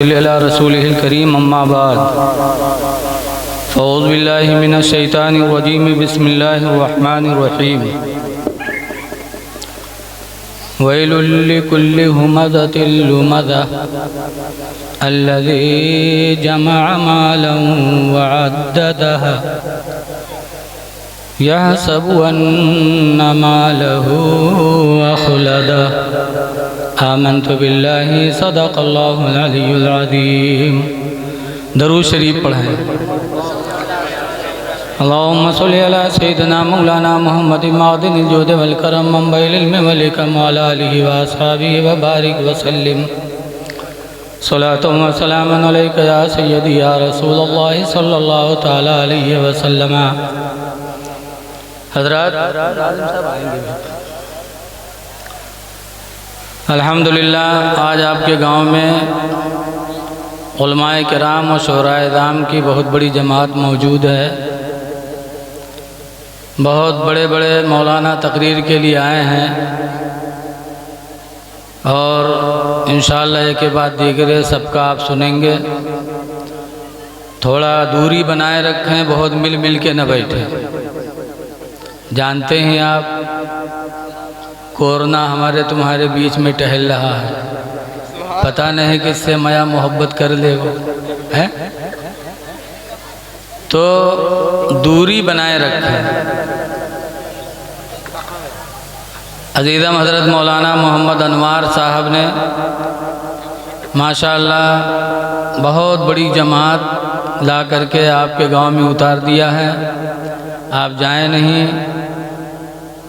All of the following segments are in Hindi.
रसूलिल करीम अम्मा बाद फ़ौज़ बिल्लाहि मिनश शैतानिर रजीम बिस्मिल्लाहिर रहमानिर रहीम वैलुल लिकुल्लि हुमज़तिल लुमज़ah अल्लज़ी जमअ मालन व अद्ददह यहसबु अन्न मालहु अख़लदह आमन्तु बिल्लाहि सदक़ल्लाहुल अलियुल अज़ीम। दरूद शरीफ पढ़ें। अल्लाहुम्मा सल्लि अला सय्यिदिना मौलाना मुहम्मदिन मादिनिल जुद वल करम मंबइल इल्म वल हिकम व अला आलिहि व अस्हाबिहि व बारिक व सल्लिम सलातु व सलामुन अलैका या सय्यदी या रसूलल्लाह सल्लल्लाहु तआला अलैहि व सल्लम। हज़रात अल्हम्दुलिल्लाह आज आपके गांव में उलमाए किराम और शुहराए इज़ाम की बहुत बड़ी जमात मौजूद है। बहुत बड़े बड़े मौलाना तकरीर के लिए आए हैं और इंशाअल्लाह एक के बाद दीगरे सबका आप सुनेंगे। थोड़ा दूरी बनाए रखें, बहुत मिल मिल के न बैठें। जानते हैं आप कोरोना हमारे तुम्हारे बीच में टहल रहा है, पता नहीं किससे माया मोहब्बत कर ले वो है, तो दूरी बनाए रखें। अज़ीज़म हज़रत मौलाना मोहम्मद अनवार साहब ने माशाअल्लाह बहुत बड़ी जमात ला करके आपके गांव में उतार दिया है। आप जाएं नहीं,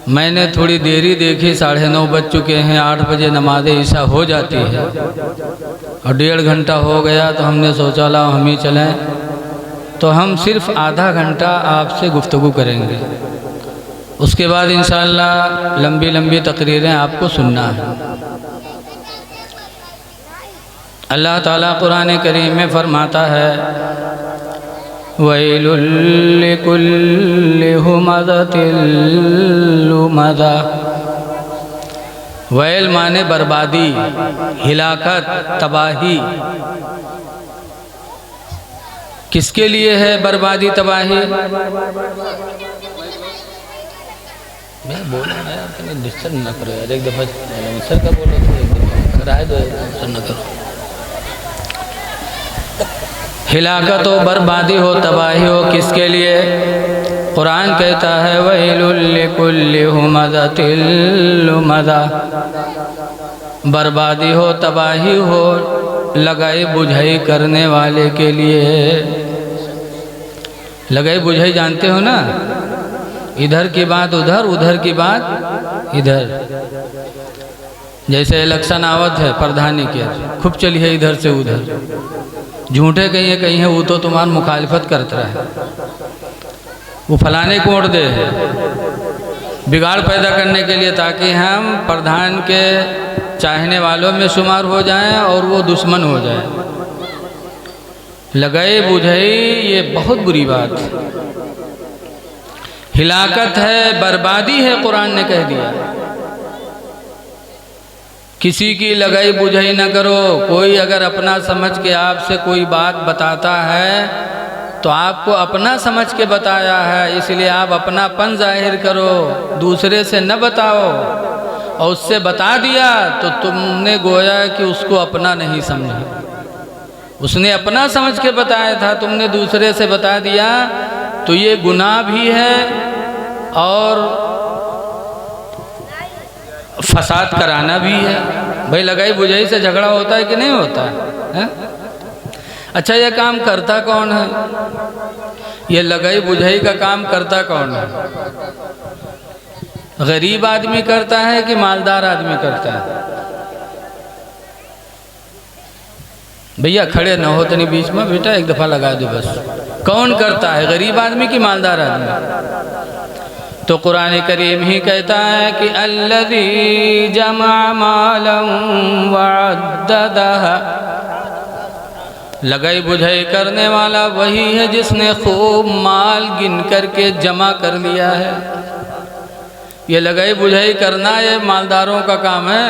मैंने थोड़ी देरी देखी, 9:30 बज चुके हैं, 8 बजे नमाज ईशा हो जाती है और 1.5 घंटा हो गया, तो हमने सोचा ला हम ही चलें। तो हम सिर्फ आधा घंटा आपसे गुफ्तगू करेंगे, उसके बाद इंशाअल्लाह लंबी लंबी तकरीरें आपको सुनना है। अल्लाह ताला कुरान करीम में फरमाता है वैलुल लिकुल्लि हुमज़तिल लुमज़ah। वैल माने बर्बादी, हिलाकत, तबाही। किसके लिए है बर्बादी तबाही? मैं बोल रहा हूँ यार, डिस्टर्ब न करो यार। एक दफ़ा सर का बोलो तो एक दफ़ा राय दो, डिस्टर्ब न करो। हिलाकत हो, बर्बादी हो, तबाही हो, किसके लिए? कुरान कहता है वैलुल लिकुल्लि हुमज़तिल लुमज़ah। बर्बादी हो, तबाही हो लगाई बुझाई करने वाले के लिए। लगाई बुझाई जानते हो ना, इधर की बात उधर, उधर की बात इधर। जैसे इलेक्शन आवत है प्रधानी के, खूब चली है इधर से उधर, झूठे कहीं है वो तो तुम्हारी मुखालिफत करता है, वो फलाने को वोट दे, बिगाड़ पैदा करने के लिए, ताकि हम प्रधान के चाहने वालों में शुमार हो जाएं और वो दुश्मन हो जाए। लगाई बुझाई ये बहुत बुरी बात है, हिलाकत है, बर्बादी है, कुरान ने कह दिया। किसी की लगाई बुझाई न करो। कोई अगर अपना समझ के आपसे कोई बात बताता है तो आपको अपना समझ के बताया है, इसलिए आप अपनापन जाहिर करो, दूसरे से न बताओ। और उससे बता दिया तो तुमने गोया कि उसको अपना नहीं समझा। उसने अपना समझ के बताया था, तुमने दूसरे से बता दिया, तो ये गुनाह भी है और फसाद कराना भी है। भाई लगाई बुझाई से झगड़ा होता है कि नहीं होता है? अच्छा, ये काम करता कौन है? ये लगाई बुझाई का काम करता कौन है? गरीब आदमी करता है कि मालदार आदमी करता है? भैया खड़े न हो तो नहीं बीच में, बेटा एक दफ़ा लगा दो बस। कौन करता है, गरीब आदमी कि मालदार आदमी? तो कुरान करीम ही कहता है कि अल्लज़ी जमा मालन व अद्ददह। लगाई बुझाई करने वाला वही है जिसने खूब माल गिन करके जमा कर लिया है। ये लगाई बुझाई करना ये मालदारों का काम है।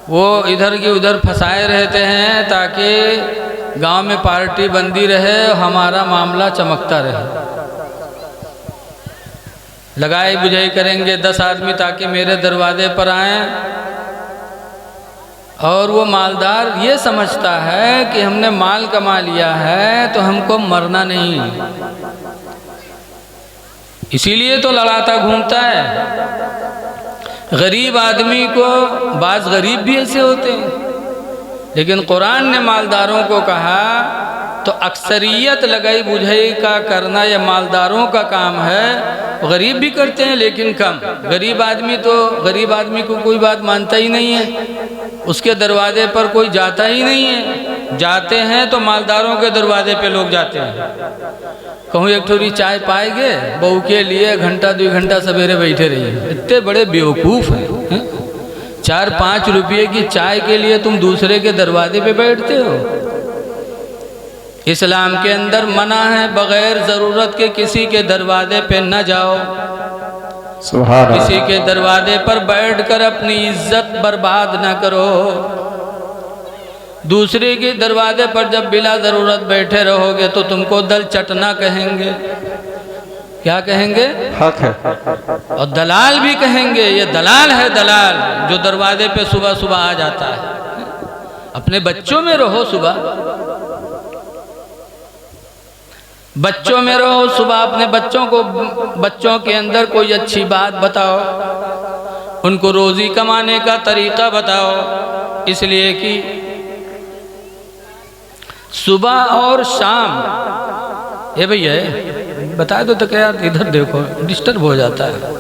वो इधर की उधर फंसाए रहते हैं ताकि गांव में पार्टी बंदी रहे, हमारा मामला चमकता रहे। लगाई बुझाई करेंगे 10 आदमी ताकि मेरे दरवाजे पर आएं, और वो मालदार ये समझता है कि हमने माल कमा लिया है तो हमको मरना नहीं, इसीलिए तो लड़ाता घूमता है। गरीब आदमी को, बाज़ गरीब भी ऐसे होते हैं, लेकिन कुरान ने मालदारों को कहा तो अक्सरियत लगाई बुझाई का करना ये मालदारों का काम है। गरीब भी करते हैं लेकिन कम। गरीब आदमी को कोई बात मानता ही नहीं है, उसके दरवाजे पर कोई जाता ही नहीं है। जाते हैं तो मालदारों के दरवाजे पे लोग जाते हैं। कहूँ एक थोड़ी चाय पाएंगे बहू के लिए, घंटा 2 घंटा सवेरे बैठे रहिए। इतने बड़े बेवकूफ़ हैं, 4-5 रुपये की चाय के लिए तुम दूसरे के दरवाजे पे बैठते हो। इस्लाम के अंदर मना है बग़ैर ज़रूरत के किसी के दरवाजे पे न जाओ, किसी के दरवाजे पर बैठकर अपनी इज्जत बर्बाद न करो। दूसरे के दरवाजे पर जब बिला ज़रूरत बैठे रहोगे तो तुमको दल चटना कहेंगे। क्या कहेंगे? हक है। और दलाल भी कहेंगे, ये दलाल है, दलाल जो दरवाजे पे सुबह सुबह आ जाता है। अपने बच्चों में रहो, बच्चों में रहो, सुबह अपने बच्चों के अंदर कोई अच्छी बात बताओ, उनको रोज़ी कमाने का तरीक़ा बताओ। इसलिए कि सुबह और शाम, ये भैया बता दो तो क्या यार, इधर देखो डिस्टर्ब हो जाता है।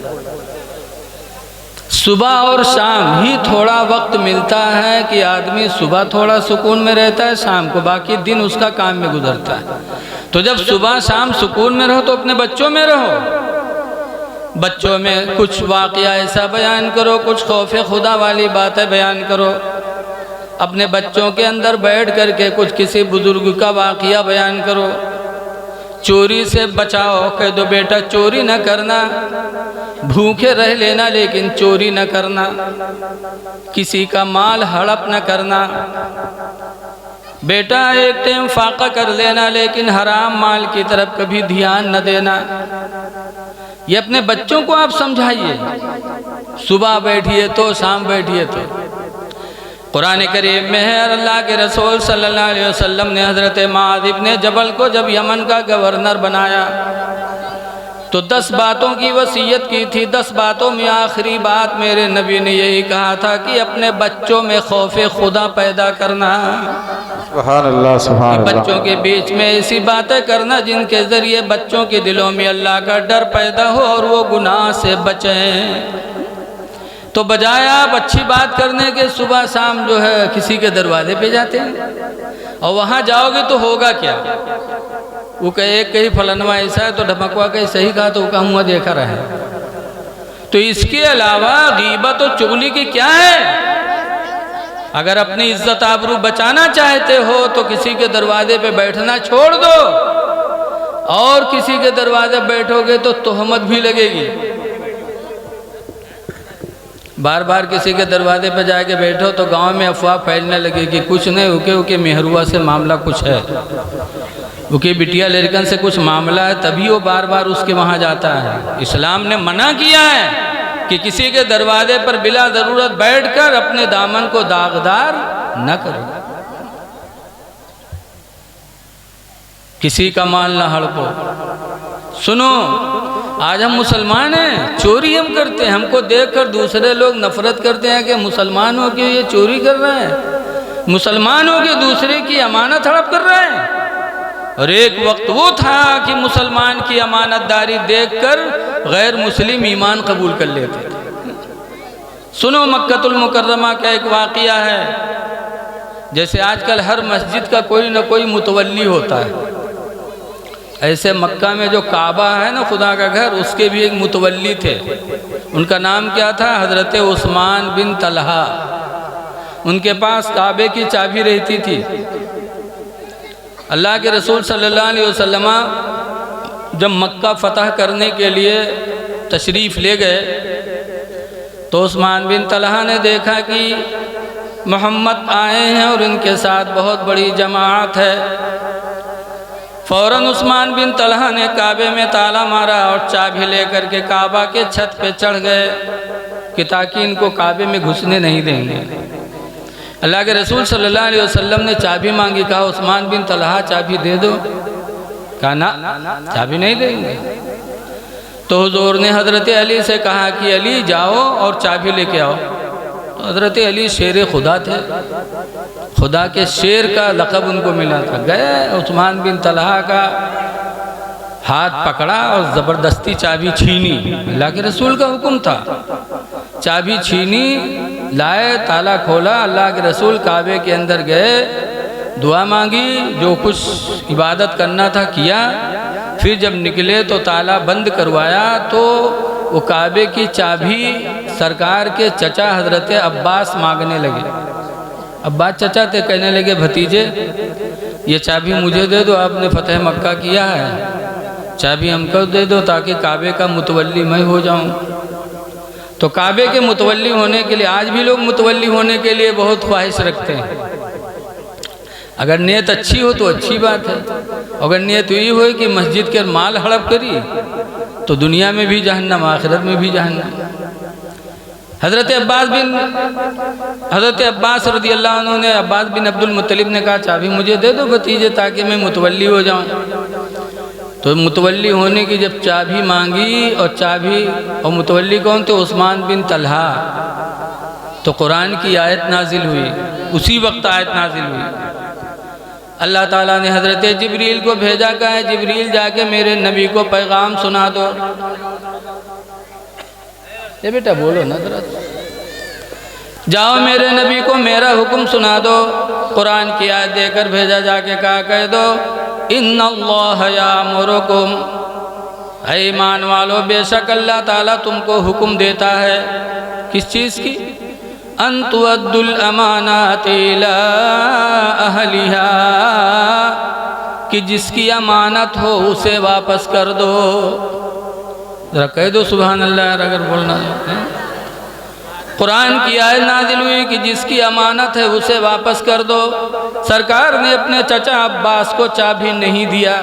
सुबह और शाम ही थोड़ा वक्त मिलता है कि आदमी सुबह थोड़ा सुकून में रहता है, शाम को बाकी दिन उसका काम में गुजरता है। तो जब सुबह शाम सुकून में रहो तो अपने बच्चों में रहो। बच्चों में कुछ वाक़या ऐसा बयान करो, कुछ खौफ खुदा वाली बातें बयान करो। अपने बच्चों के अंदर बैठ करके कुछ किसी बुजुर्ग का वाक़या बयान करो। चोरी से बचाओ, कह दो बेटा चोरी न करना, भूखे रह लेना लेकिन चोरी न करना, किसी का माल हड़प न करना। बेटा एक टाइम फाका कर लेना लेकिन हराम माल की तरफ कभी ध्यान न देना। ये अपने बच्चों को आप समझाइए। सुबह बैठिए तो शाम बैठिए तो। कुरान करीम में है, अल्लाह के रसूल सल्लल्लाहु अलैहि वसल्लम ने हज़रत मुआज़ इब्न जबल को जब यमन का गवर्नर बनाया तो 10 बातों की वसीयत की थी। 10 बातों में आखिरी बात मेरे नबी ने यही कहा था कि अपने बच्चों में खौफ़े खुदा पैदा करना। सुभान अल्लाह, सुभान अल्लाह। बच्चों के बीच में ऐसी बातें करना जिनके ज़रिए बच्चों के दिलों में अल्लाह का डर पैदा हो और वो गुनाह से बचें। तो बजाय आप अच्छी बात करने के सुबह शाम जो है किसी के दरवाजे पे जाते हैं, और वहाँ जाओगे तो होगा क्या? वो कहे कहीं फलनवा ऐसा है तो ढमकवा कहीं सही कहा तो उसका मुँह देखा रहे। तो इसके अलावा गीबत और चुगली की क्या है? अगर अपनी इज्जत आबरू बचाना चाहते हो तो किसी के दरवाजे पे बैठना छोड़ दो, और किसी के दरवाजे बैठोगे तो तोहमत भी लगेगी। बार बार किसी के दरवाजे पर जाके बैठो तो गांव में अफवाह फैलने लगी कि कुछ नहीं, उके मेहरुआ से मामला कुछ है, उके बिटिया लड़कन से कुछ मामला है, तभी वो बार बार उसके वहाँ जाता है। इस्लाम ने मना किया है कि किसी के दरवाजे पर बिला ज़रूरत बैठकर अपने दामन को दागदार न करो, किसी का माल न हड़पो। सुनो, आज हम मुसलमान हैं, चोरी हम करते हैं, हमको देखकर दूसरे लोग नफरत करते हैं कि मुसलमान हो के ये चोरी कर रहा है, मुसलमान हो के दूसरे की अमानत हड़प कर रहा है। और एक वक्त वो था कि मुसलमान की अमानतदारी देखकर गैर मुस्लिम ईमान कबूल कर लेते थे। सुनो, मक्कतुल मुकर्रमा का एक वाक़या है। जैसे आजकल हर मस्जिद का कोई न कोई मुतवल्ली होता है, ऐसे मक्का में जो काबा है ना खुदा का घर, उसके भी एक मुतवल्ली थे। उनका नाम क्या था? हज़रत उस्मान बिन तलहा। उनके पास काबे की चाबी रहती थी। अल्लाह के रसूल सल्लल्लाहु अलैहि वसल्लम जब मक्का फ़तह करने के लिए तशरीफ़ ले गए तो उस्मान बिन तलहा ने देखा कि मोहम्मद आए हैं और इनके साथ बहुत बड़ी जमात है। फ़ौरन उस्मान बिन तलहा ने काबे में ताला मारा और चाबी लेकर के काबा के छत पे चढ़ गए कि ताकि इनको काबे में घुसने नहीं देंगे। अल्लाह के रसूल सल्लल्लाहु अलैहि वसल्लम ने चाबी मांगी, कहा उस्मान बिन तलहा चाबी दे दो, कहा ना चाबी नहीं देंगे। तो हुजूर ने हज़रत अली से कहा कि अली जाओ और चाबी लेके आओ। तो हज़रत अली शेर खुदा थे, खुदा के शेर का लक़ब उनको मिला था। गए उस्मान बिन तलहा का हाथ पकड़ा और ज़बरदस्ती चाबी छीनी। अल्लाह के रसूल का हुक्म था, चाबी छीनी, लाए, ताला खोला। अल्लाह के रसूल काबे के अंदर गए, दुआ मांगी, जो कुछ इबादत करना था किया। फिर जब निकले तो ताला बंद करवाया तो वो काबे की चाबी सरकार के चचा हज़रत अब्बास मांगने लगे। अब्बास चचा थे, कहने लगे भतीजे ये चाबी मुझे दे दो, आपने फतेह मक्का किया है, चाबी हमको दे दो ताकि काबे का मुतवल्ली मैं हो जाऊं। तो काबे के मुतवल्ली होने के लिए आज भी लोग मुतवल्ली होने के लिए बहुत ख्वाहिश रखते हैं। अगर नीयत अच्छी हो तो अच्छी बात है, अगर नीयत यही हो कि मस्जिद के माल हड़प करी तो दुनिया में भी जहन्नम, आखिरत में भी जहन्नम। हज़रत अब्बास रज़ी अल्लाह अन्हु ने, अब्बास बिन अब्दुल मुत्तलिब ने कहा चाबी मुझे दे दो भतीजे ताकि मैं मुतवल्ली हो जाऊं। तो मुतवल्ली होने की जब चाबी मांगी और चाबी, और मुतवल्ली कौन थे? उस्मान बिन तलहा। तो कुरान की आयत नाजिल हुई, उसी वक्त आयत नाजिल हुई। अल्लाह ताला ने हज़रत जिब्रील को भेजा, कहा है जिब्रील जाके मेरे नबी को पैगाम सुना दो। ये बेटा बोलो ना जरा, जाओ मेरे नबी को मेरा हुक्म सुना दो। कुरान की आयत देकर भेजा, जाके कहा कह दो इन्नल्लाह यामुरुकुम, ऐ ईमान वालो बेशक अल्लाह ताला तुमको हुक्म देता है। किस चीज़ की? अन तुअद्दुल अमानाति इला अहलिहा, कि जिसकी अमानत हो उसे वापस कर दो। जरा कह दो सुभान अल्लाह अगर बोलना है। कुरान की आयत नाजिल हुई कि जिसकी अमानत है उसे वापस कर दो। सरकार ने अपने चचा अब्बास को चाबी नहीं दिया,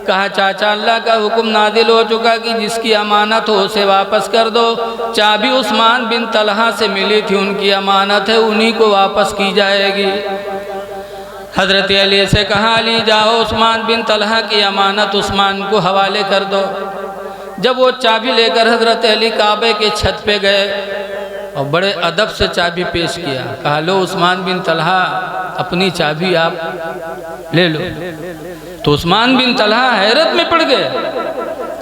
कहा चाचा अल्लाह का हुक्म नाजिल हो चुका कि जिसकी अमानत हो उसे वापस कर दो। चाबी उस्मान बिन तलहा से मिली थी, उनकी अमानत है, उन्हीं को वापस की जाएगी। हज़रत अली से कहा अली जाओ उस्मान बिन तलहा की अमानत उस्मान को हवाले कर दो। जब वो चाबी लेकर हज़रत अली काबे के छत पे गए और बड़े अदब से चाबी पेश किया, कहा लो उस्मान बिन तलहा अपनी चाबी आप ले लो। तो उस्मान बिन तलहा हैरत में पड़ गए,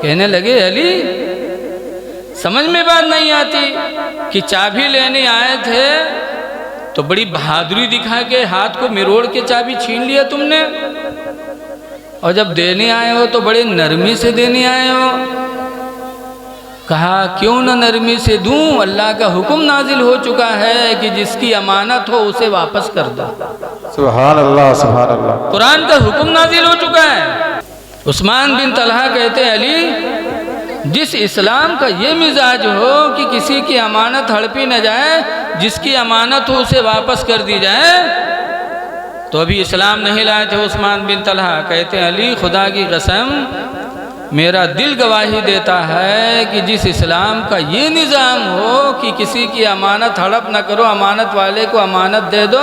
कहने लगे अली समझ में बात नहीं आती कि चाबी लेने आए थे तो बड़ी बहादुरी दिखा के हाथ को मिरोड़ के चाबी छीन लिया तुमने, और जब देने आए हो तो बड़े नरमी से देने आए हो। कहा क्यों न नरमी से दूं, अल्लाह का हुक्म नाजिल हो चुका है कि जिसकी अमानत हो उसे वापस कर दो। सुभान अल्लाह, सुभान अल्लाह। कुरान का हुक्म नाजिल हो चुका है। उस्मान बिन तलहा कहते हैं अली जिस इस्लाम का ये मिजाज हो कि किसी की अमानत हड़पी न जाए, जिसकी अमानत हो उसे वापस कर दी जाए, तो अभी इस्लाम नहीं लाए थे उस्मान बिन तलहा। कहते हैं अली खुदा की कसम मेरा दिल गवाही देता है कि जिस इस्लाम का ये निज़ाम हो कि किसी की अमानत हड़प न करो, अमानत वाले को अमानत दे दो,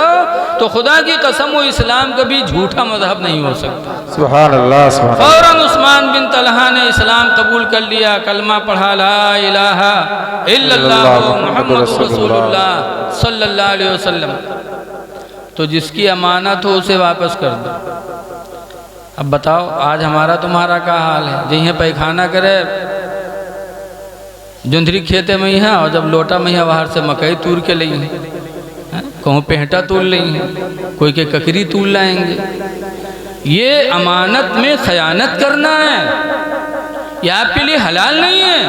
तो खुदा की कसम वो इस्लाम कभी झूठा मजहब नहीं हो सकता। सुभान अल्लाह, सुभान अल्लाह। फौरन उस्मान बिन तलहा ने इस्लाम कबूल कर लिया, कलमा पढ़ा ला इलाहा इल्लल्लाह मुहम्मदुर रसूलुल्लाह सल्लल्लाहु अलैहि वसल्लम। तो जिसकी अमानत हो उसे वापस कर दो। अब बताओ आज हमारा तुम्हारा क्या हाल है? जहीं पैखाना करे जुंधरी खेते में ही है, और जब लोटा में ही बाहर से मकई तूर के ली है, कहूँ पेंटा तूल ली है, कोई के ककरी तूल लाएंगे। ये अमानत में खयानत करना है, ये आपके लिए हलाल नहीं है।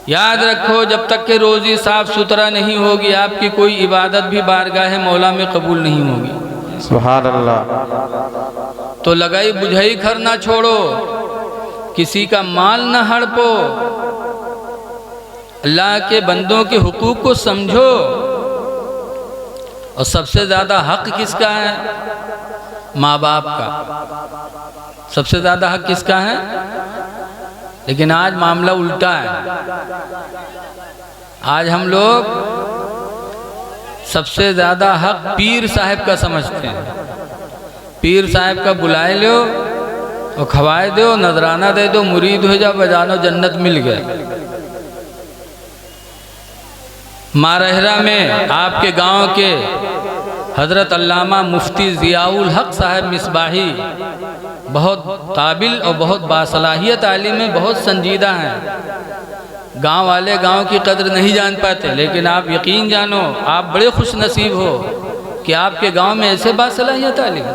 याद रखो जब तक कि रोज़ी साफ सुथरा नहीं होगी आपकी कोई इबादत भी बारगाह मौला में कबूल नहीं होगी। सुभान अल्लाह। तो लगाई बुझाई करना छोड़ो, किसी का माल न हड़पो, अल्लाह के बंदों के हुकूक को समझो। और सबसे ज़्यादा हक किसका है? माँ बाप का। सबसे ज़्यादा हक किसका है? लेकिन आज मामला उल्टा है। आज हम लोग सबसे ज़्यादा हक पीर साहब का समझते हैं। पीर साहब का बुलाए लो और खवाए दो, नजराना दे दो, मुरीद हो जा, बजानो जन्नत मिल गए। मारहरा में आपके गांव के हज़रत अल्लामा मुफ्ती ज़ियाउल हक साहब मिसबाही बहुत काबिल और बहुत बासलाहियत आलिम में, बहुत संजीदा हैं। गांव वाले गांव की कदर नहीं जान पाते, लेकिन आप यकीन जानो आप बड़े खुश नसीब हो कि आपके गांव में ऐसे बासलाहियत आलिम।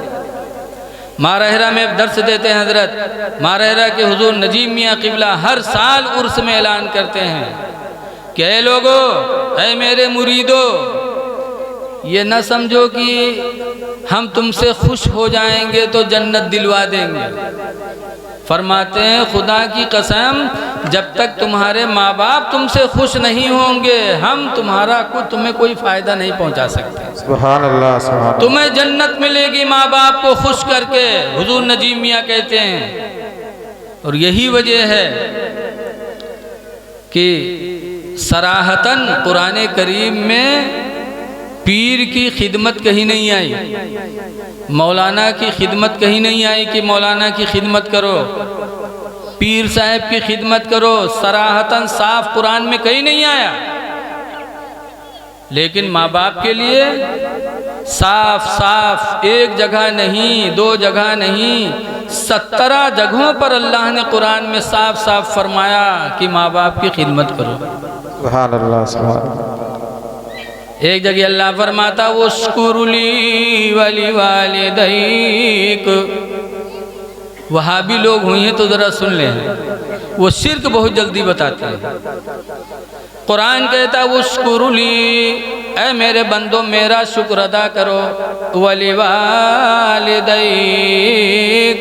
मारहरा में दर्स देते हैं हज़रत। मारहरा के हुजूर नजीम मियाँ क़िबला हर साल उर्स में ऐलान करते हैं कि ऐ लोगो, ऐ मेरे मुरीदो, ये न समझो कि हम तुमसे खुश हो जाएंगे तो जन्नत दिलवा देंगे। फरमाते हैं खुदा की कसम, जब तक तुम्हारे माँ बाप तुमसे खुश नहीं होंगे हम तुम्हें कोई फ़ायदा नहीं पहुँचा सकते। सुभान अल्लाह, सुभान अल्लाह। तुम्हें जन्नत मिलेगी माँ बाप को खुश करके, हुजूर नजीम मियाँ कहते हैं। और यही वजह है कि सराहतन कुरान करीम में पीर की खिदमत कहीं नहीं आई, मौलाना की खिदमत कहीं नहीं आई कि मौलाना की खिदमत करो, पीर साहब की खिदमत करो। सराहतन साफ कुरान में कहीं नहीं आया। लेकिन माँ बाप के लिए साफ साफ एक जगह नहीं, दो जगह नहीं, 17 जगहों पर अल्लाह ने कुरान में साफ साफ फरमाया कि माँ बाप की खिदमत करो। सुभान अल्लाह, सुभान अल्लाह। एक जगह अल्लाह फरमाता वस्कुरुली वली वालिदैक। वहाबी लोग हुई हैं तो ज़रा सुन लें, वो शिर्क बहुत जल्दी बताते हैं। कुरान कहता वस्कुरुली, ऐ मेरे बंदो मेरा शुक्र अदा करो, वली वालिदैक,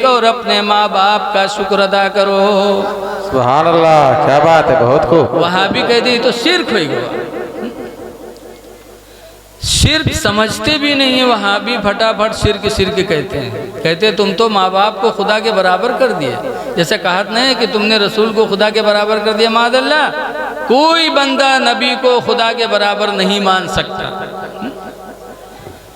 और अपने माँ बाप का शुक्र अदा करो। सुभान अल्लाह, क्या बात है, बहुत खूब। वहाबी कहती तो शिर्क हो गया। शिर्क समझते भी नहीं है वहाबी, फटाफट शिर्क शिर्क कहते हैं। कहते तुम तो माँ बाप को खुदा के बराबर कर दिए। जैसे कहत नहीं है कि तुमने रसूल को खुदा के बराबर कर दिया। मादल्ला, कोई बंदा नबी को खुदा के बराबर नहीं मान सकता।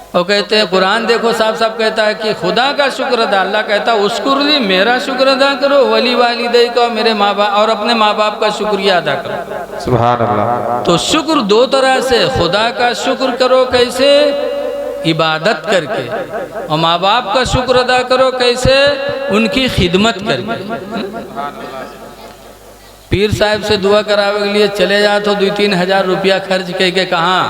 और कहते हैं कुरान देखो साफ साफ कहता है कि खुदा का शुक्र अदा, अल्लाह कहता है उस्कुरली, मेरा शुक्र अदा करो, वली वालिदैक का, मेरे माँ बाप और अपने माँ बाप का शुक्रिया अदा करो। सुभान अल्लाह। तो शुक्र दो तरह से, खुदा का शुक्र करो कैसे? इबादत करके, और माँ बाप का शुक्र अदा करो कैसे? उनकी खिदमत करके। पीर साहब से दुआ करावे के लिए चले जा तो 2-3 हज़ार रुपया खर्च करके कहाँ?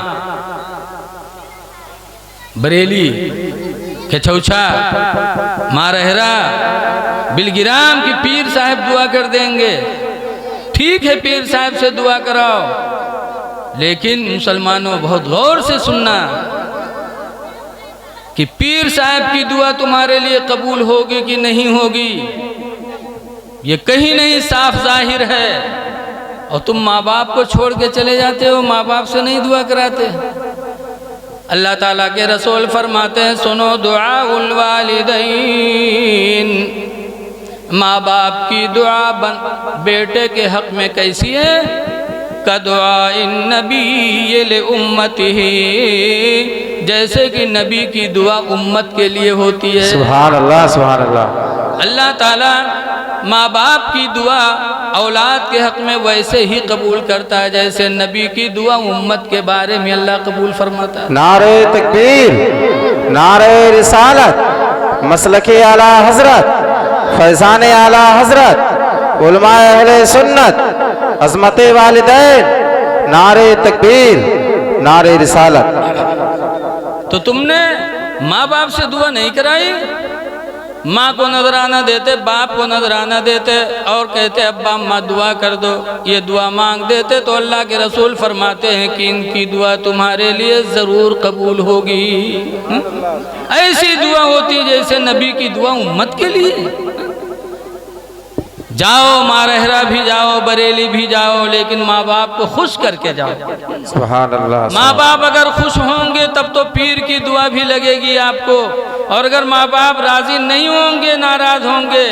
बरेली, खचौछा, मारहरा, बिलगिराम की पीर साहब दुआ कर देंगे। ठीक है, पीर साहब से दुआ कराओ, लेकिन मुसलमानों बहुत गौर से सुनना कि पीर साहब की दुआ तुम्हारे लिए कबूल होगी कि नहीं होगी, ये कहीं नहीं साफ जाहिर है। और तुम माँ बाप को छोड़ के चले जाते हो, माँ बाप से नहीं दुआ कराते। अल्लाह ताला के रसूल फरमाते हैं सुनो दुआउल वालिदैन, माँ बाप की दुआ बेटे के हक में कैसी है? कदुआइन नबी ले उम्मतिही, जैसे कि नबी की दुआ उम्मत के लिए होती है। सुभान अल्लाह, सुभान अल्लाह। अल्लाह ताला माँ बाप की दुआ औलाद के हक में वैसे ही कबूल करता है जैसे नबी की दुआ उम्मत के बारे में अल्लाह कबूल फरमाता है। नारे तकबीर, नारे रिसालत, मसलके आला हजरत, फैज़ान आला हजरत, उलमाए अहले सुन्नत, अज़मते वालिदैन, नारे तकबीर, नारे रिसालत। तो तुमने माँ बाप से दुआ नहीं कराई? माँ को नजराना देते, बाप को नजराना देते और कहते अब्बा अम्मा दुआ कर दो, ये दुआ मांग देते, तो अल्लाह के रसूल फरमाते हैं कि इनकी दुआ तुम्हारे लिए ज़रूर कबूल होगी। ऐसी दुआ होती है जैसे नबी की दुआ उम्मत के लिए। जाओ मारहरा भी जाओ, बरेली भी जाओ, लेकिन माँ बाप को खुश करके जाओ। सुभान अल्लाह। माँ बाप अगर खुश होंगे तब तो पीर की दुआ भी लगेगी आपको, और अगर माँ बाप राजी नहीं होंगे, नाराज होंगे,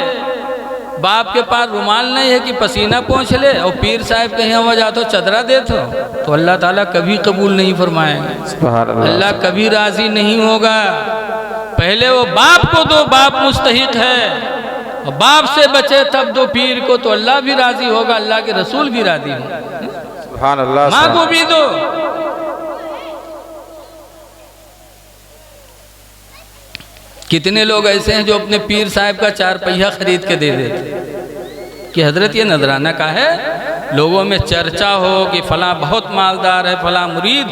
बाप के पास रुमाल नहीं है कि पसीना पोंछ ले, और पीर साहब कहीं हुआ जा तो चदरा दे तो अल्लाह ताला कभी कबूल नहीं फरमाएंगे। सुभान अल्लाह। अल्लाह कभी राजी नहीं होगा। पहले वो बाप को दो, बाप मुस्तहिक है, और बाप से बचे तब दो पीर को, तो अल्लाह भी राजी होगा, अल्लाह के रसूल भी राजी होंगे। सुभान अल्लाह। माँ को भी दो। कितने लोग ऐसे हैं जो अपने पीर साहब का 4 पहिया खरीद के दे देते कि हजरत ये नजराना का है, लोगों में चर्चा हो कि फला बहुत मालदार है, फला मुरीद